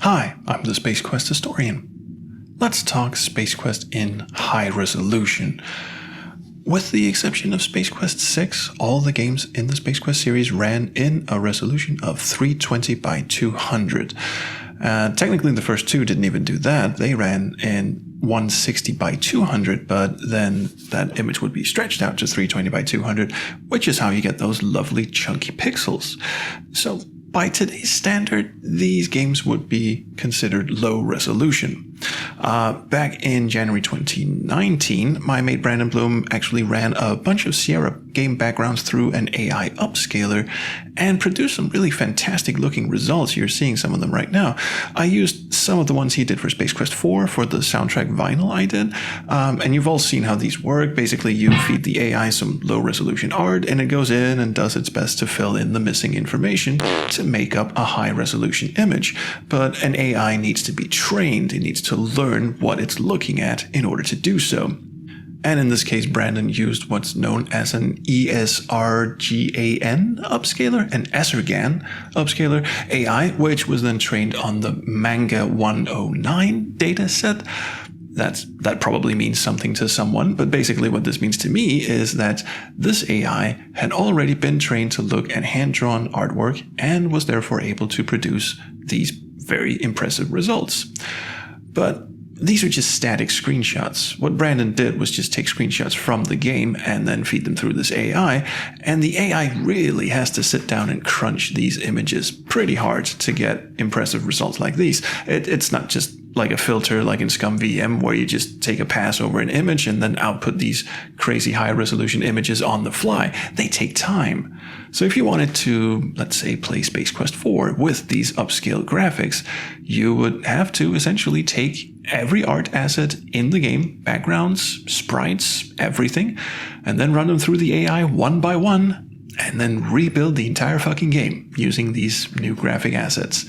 Hi, I'm the Space Quest historian. Let's talk Space Quest in high resolution. With the exception of Space Quest 6, all the games in the Space Quest series ran in a resolution of 320 by 200. Technically, the first two didn't even do that. They ran in 160 by 200, but then that image would be stretched out to 320 by 200, which is how you get those lovely chunky pixels. So by today's standard, these games would be considered low resolution. Back in January 2019, my mate Brandon Bloom actually ran a bunch of Sierra game backgrounds through an AI upscaler and produced some really fantastic looking results. You're seeing some of them right now. I used some of the ones he did for Space Quest 4 for the soundtrack vinyl I did. And you've all seen how these work. Basically, you feed the AI some low resolution art and it goes in and does its best to fill in the missing information to make up a high resolution image. But an AI needs to be trained. It needs to learn what it's looking at in order to do so. And in this case, Brandon used what's known as an ESRGAN upscaler, an ESRGAN upscaler AI, which was then trained on the Manga 109 dataset. That probably means something to someone, but basically what this means to me is that this AI had already been trained to look at hand-drawn artwork and was therefore able to produce these very impressive results. But these are just static screenshots. What Brandon did was just take screenshots from the game and then feed them through this AI, and the AI really has to sit down and crunch these images pretty hard to get impressive results like these. It's not just like a filter like in ScumVM where you just take a pass over an image and then output these crazy high resolution images on the fly. They take time. So if you wanted to, let's say, play Space Quest 4 with these upscaled graphics, you would have to essentially take every art asset in the game, backgrounds, sprites, everything, and then run them through the AI one by one, and then rebuild the entire fucking game using these new graphic assets,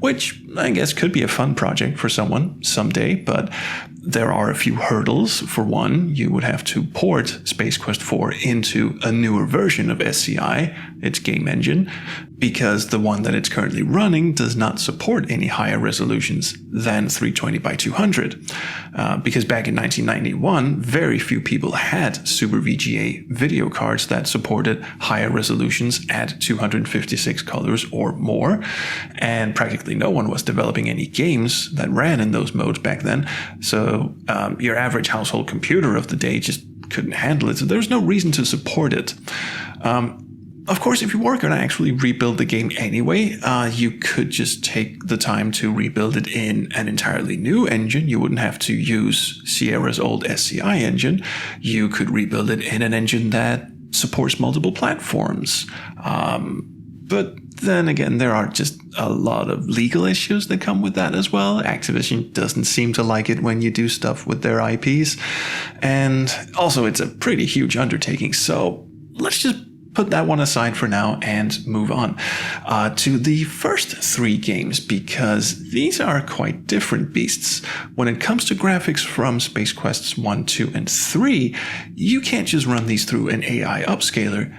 which I guess could be a fun project for someone someday, but there are a few hurdles. For one, you would have to port Space Quest 4 into a newer version of SCI, its game engine, because the one that it's currently running does not support any higher resolutions than 320 by 200. Because back in 1991, very few people had Super VGA video cards that supported higher resolutions at 256 colors or more, and practically no one was developing any games that ran in those modes back then. So your average household computer of the day just couldn't handle it. So there's no reason to support it. Of course, if you were going to actually rebuild the game anyway, you could just take the time to rebuild it in an entirely new engine. You wouldn't have to use Sierra's old SCI engine. You could rebuild it in an engine that supports multiple platforms. But then again, there are just a lot of legal issues that come with that as well. Activision doesn't seem to like it when you do stuff with their IPs. And also, it's a pretty huge undertaking. So let's just put that one aside for now and move on to the first three games, because these are quite different beasts. When it comes to graphics from Space Quests 1, 2, and 3, you can't just run these through an AI upscaler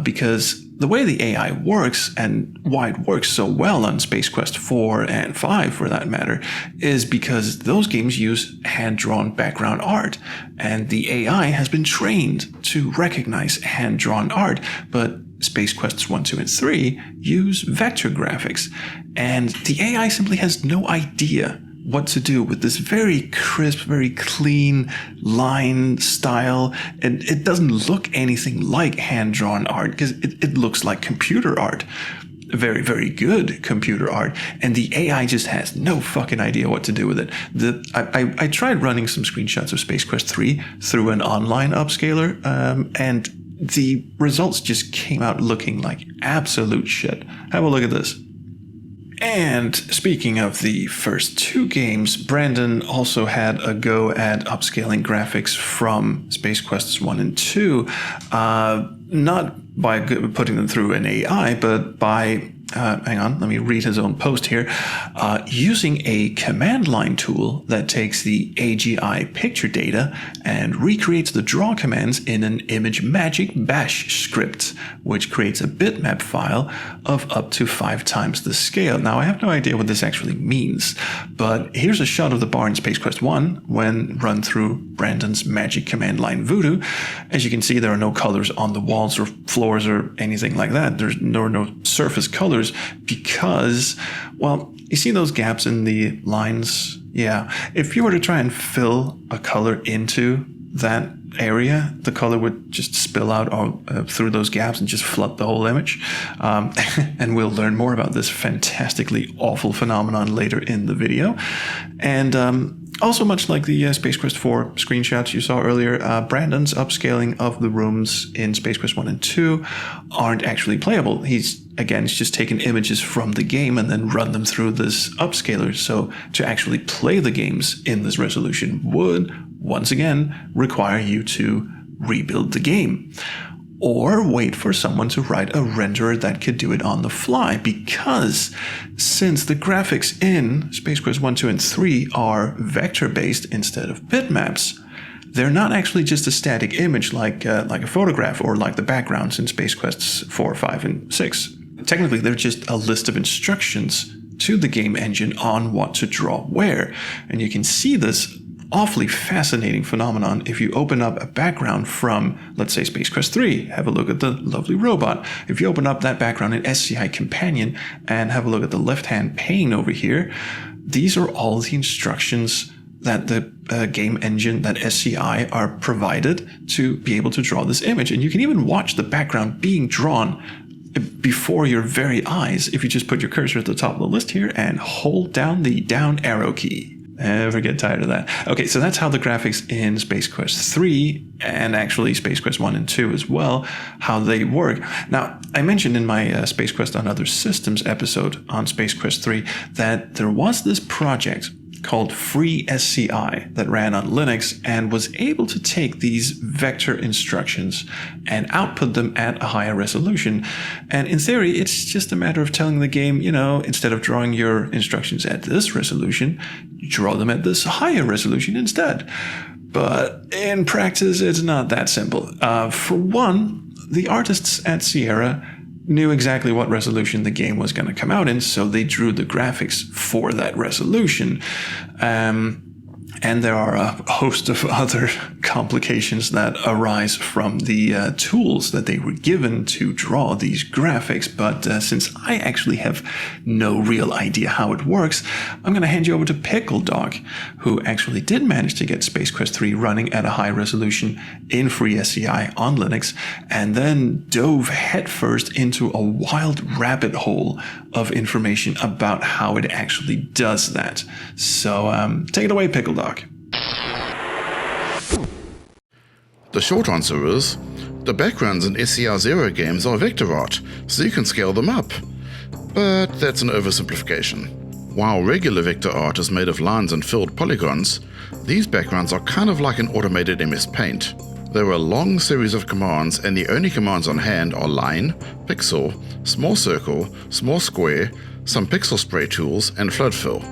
because the way the AI works, and why it works so well on Space Quest 4 and 5 for that matter, is because those games use hand-drawn background art. And the AI has been trained to recognize hand-drawn art, but Space Quests 1, 2, and 3 use vector graphics. And the AI simply has no idea what to do with this very crisp, very clean line style. And it doesn't look anything like hand-drawn art because it looks like computer art. Very, very good computer art. And the AI just has no fucking idea what to do with it. I tried running some screenshots of Space Quest 3 through an online upscaler, and the results just came out looking like absolute shit. Have a look at this. And speaking of the first two games, Brandon also had a go at upscaling graphics from Space Quests 1 and 2, not by putting them through an AI, but by hang on, let me read his own post here. Using a command line tool that takes the AGI picture data and recreates the draw commands in an ImageMagick bash script, which creates a bitmap file of up to 5 times the scale. Now, I have no idea what this actually means, but here's a shot of the bar in Space Quest 1 when run through Brandon's magic command line Voodoo. As you can see, there are no colors on the walls or floors or anything like that. There's no surface colors because, well, you see those gaps in the lines? Yeah. If you were to try and fill a color into that area, the color would just spill out all, through those gaps and just flood the whole image. And we'll learn more about this fantastically awful phenomenon later in the video. And also, much like the Space Quest 4 screenshots you saw earlier, Brandon's upscaling of the rooms in Space Quest 1 and 2 aren't actually playable. He's just taken images from the game and then run them through this upscaler. So to actually play the games in this resolution would, once again, require you to rebuild the game. Or wait for someone to write a renderer that could do it on the fly, because since the graphics in Space Quest 1, 2, and 3 are vector-based instead of bitmaps, they're not actually just a static image like a photograph or like the backgrounds in Space Quests 4, 5, and 6. Technically, they're just a list of instructions to the game engine on what to draw where. And you can see this awfully fascinating phenomenon if you open up a background from, let's say, Space Quest 3. Have a look at the lovely robot. If you open up that background in SCI Companion and have a look at the left-hand pane over here, these are all the instructions that the game engine, that SCI, are provided to be able to draw this image. And you can even watch the background being drawn before your very eyes if you just put your cursor at the top of the list here and hold down the down arrow key. Never get tired of that. Okay, so that's how the graphics in Space Quest 3 and actually Space Quest 1 and 2 as well, how they work. Now, I mentioned in my Space Quest on Other Systems episode on Space Quest 3 that there was this project called FreeSCI that ran on Linux and was able to take these vector instructions and output them at a higher resolution. And in theory, it's just a matter of telling the game, instead of drawing your instructions at this resolution, you draw them at this higher resolution instead. But in practice, it's not that simple. For one, the artists at Sierra knew exactly what resolution the game was going to come out in, so they drew the graphics for that resolution. And there are a host of other complications that arise from the tools that they were given to draw these graphics. But since I actually have no real idea how it works, I'm going to hand you over to Pickle Dog, who actually did manage to get Space Quest 3 running at a high resolution in FreeSCI on Linux, and then dove headfirst into a wild rabbit hole of information about how it actually does that. So take it away, Pickle Dog. The short answer is, the backgrounds in SCR0 games are vector art, so you can scale them up. But that's an oversimplification. While regular vector art is made of lines and filled polygons, these backgrounds are kind of like an automated MS Paint. There are a long series of commands, and the only commands on hand are line, pixel, small circle, small square, some pixel spray tools, and flood fill.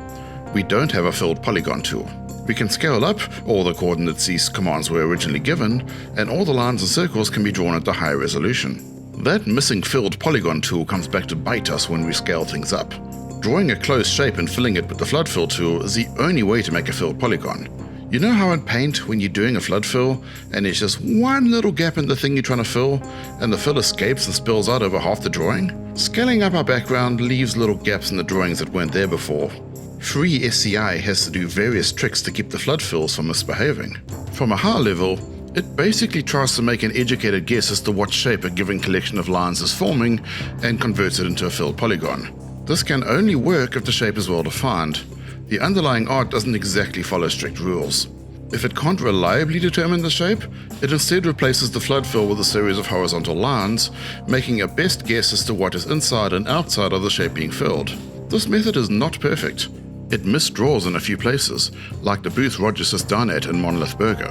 We don't have a filled polygon tool. We can scale up all the coordinates these commands were originally given, and all the lines and circles can be drawn at the higher resolution. That missing filled polygon tool comes back to bite us when we scale things up. Drawing a closed shape and filling it with the flood fill tool is the only way to make a filled polygon. You know how in Paint, when you're doing a flood fill, and there's just one little gap in the thing you're trying to fill, and the fill escapes and spills out over half the drawing? Scaling up our background leaves little gaps in the drawings that weren't there before. FreeSCI has to do various tricks to keep the flood fills from misbehaving. From a high level, it basically tries to make an educated guess as to what shape a given collection of lines is forming and converts it into a filled polygon. This can only work if the shape is well defined. The underlying art doesn't exactly follow strict rules. If it can't reliably determine the shape, it instead replaces the flood fill with a series of horizontal lines, making a best guess as to what is inside and outside of the shape being filled. This method is not perfect. It misdraws in a few places, like the booth Roger Sistine at in Monolith Burger.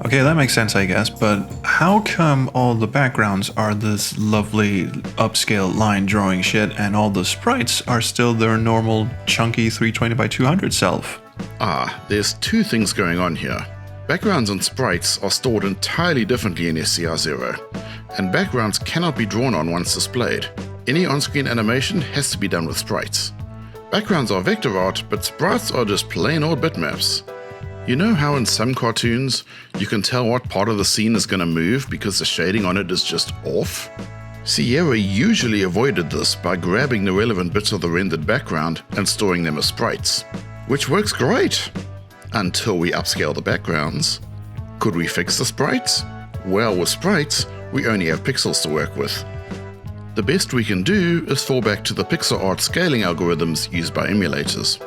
Okay, that makes sense, I guess, but how come all the backgrounds are this lovely upscale line drawing shit and all the sprites are still their normal chunky 320 by 200 self? There's two things going on here. Backgrounds and sprites are stored entirely differently in SCR0, and backgrounds cannot be drawn on once displayed. Any on-screen animation has to be done with sprites. Backgrounds are vector art, but sprites are just plain old bitmaps. You know how in some cartoons, you can tell what part of the scene is going to move because the shading on it is just off? Sierra usually avoided this by grabbing the relevant bits of the rendered background and storing them as sprites, which works great, until we upscale the backgrounds. Could we fix the sprites? Well, with sprites, we only have pixels to work with. The best we can do is fall back to the pixel art scaling algorithms used by emulators.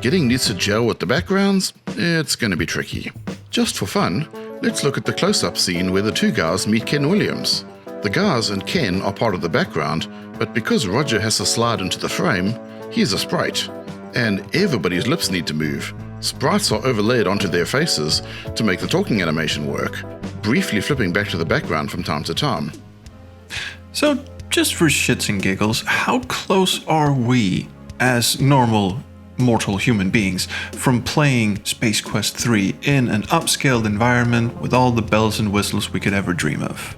Getting these to gel with the backgrounds, it's going to be tricky. Just for fun, let's look at the close-up scene where the two guys meet Ken Williams. The guys and Ken are part of the background, but because Roger has to slide into the frame, he's a sprite. And everybody's lips need to move. Sprites are overlaid onto their faces to make the talking animation work, briefly flipping back to the background from time to time. So, just for shits and giggles, how close are we, as normal mortal human beings, from playing Space Quest 3 in an upscaled environment with all the bells and whistles we could ever dream of?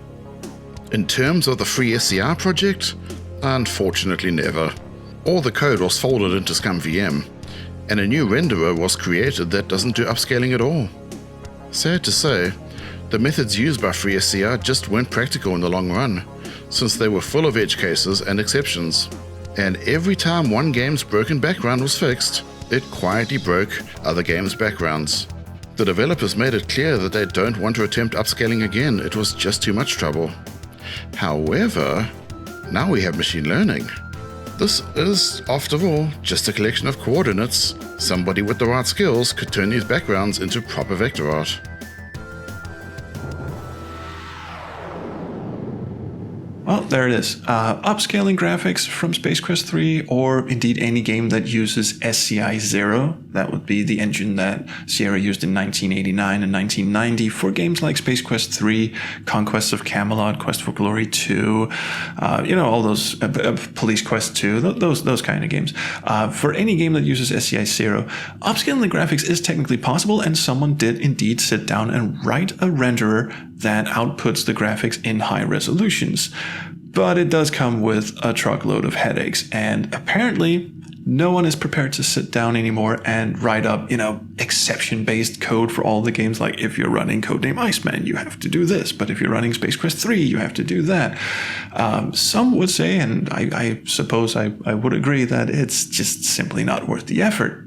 In terms of the free SCR project, unfortunately never. All the code was folded into ScumVM, and a new renderer was created that doesn't do upscaling at all. Sad to say, the methods used by FreeSCR just weren't practical in the long run, since they were full of edge cases and exceptions. And every time one game's broken background was fixed, it quietly broke other games' backgrounds. The developers made it clear that they don't want to attempt upscaling again, it was just too much trouble. However, now we have machine learning. This is, after all, just a collection of coordinates. Somebody with the right skills could turn these backgrounds into proper vector art. Well, there it is. Upscaling graphics from Space Quest 3, or indeed any game that uses SCI 0. That would be the engine that Sierra used in 1989 and 1990 for games like Space Quest 3, Conquests of Camelot, Quest for Glory 2, all those, Police Quest 2, those kind of games. For any game that uses SCI 0, upscaling the graphics is technically possible, and someone did indeed sit down and write a renderer that outputs the graphics in high resolutions. But it does come with a truckload of headaches, and apparently no one is prepared to sit down anymore and write up, exception-based code for all the games. Like, if you're running Codename Iceman, you have to do this, but if you're running Space Quest 3, you have to do that. Some would say, and I suppose I would agree, that it's just simply not worth the effort.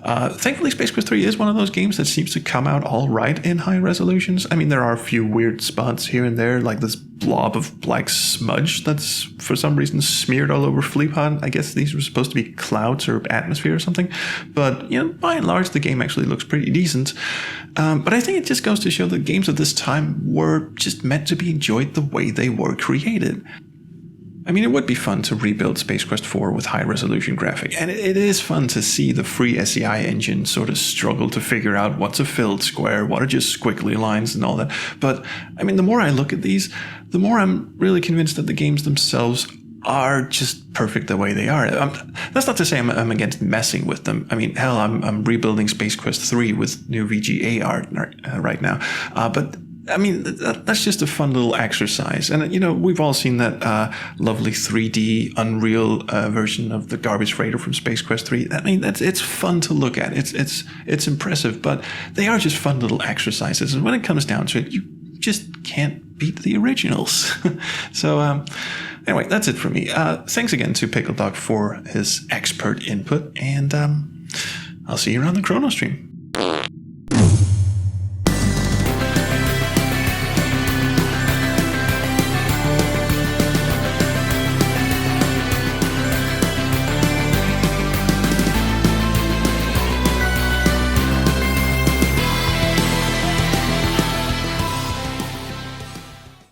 Thankfully, Space Quest 3 is one of those games that seems to come out all right in high resolutions. I mean, there are a few weird spots here and there, like this blob of black smudge that's for some reason smeared all over FleetPod. I guess these were supposed to be clouds or atmosphere or something. But, by and large, the game actually looks pretty decent. But I think it just goes to show that games of this time were just meant to be enjoyed the way they were created. I mean, it would be fun to rebuild Space Quest 4 with high-resolution graphics, and it is fun to see the free SCI engine sort of struggle to figure out what's a filled square, what are just squiggly lines and all that. But, I mean, the more I look at these, the more I'm really convinced that the games themselves are just perfect the way they are. That's not to say I'm against messing with them. I mean, hell, I'm rebuilding Space Quest 3 with new VGA art right now. But I mean, that's just a fun little exercise. And, we've all seen that lovely 3D Unreal version of the garbage freighter from Space Quest 3. I mean, it's fun to look at. It's impressive, but they are just fun little exercises. And when it comes down to it, you just can't beat the originals. So, anyway, that's it for me. Thanks again to Pickle Dog for his expert input, and I'll see you around the Chrono Stream.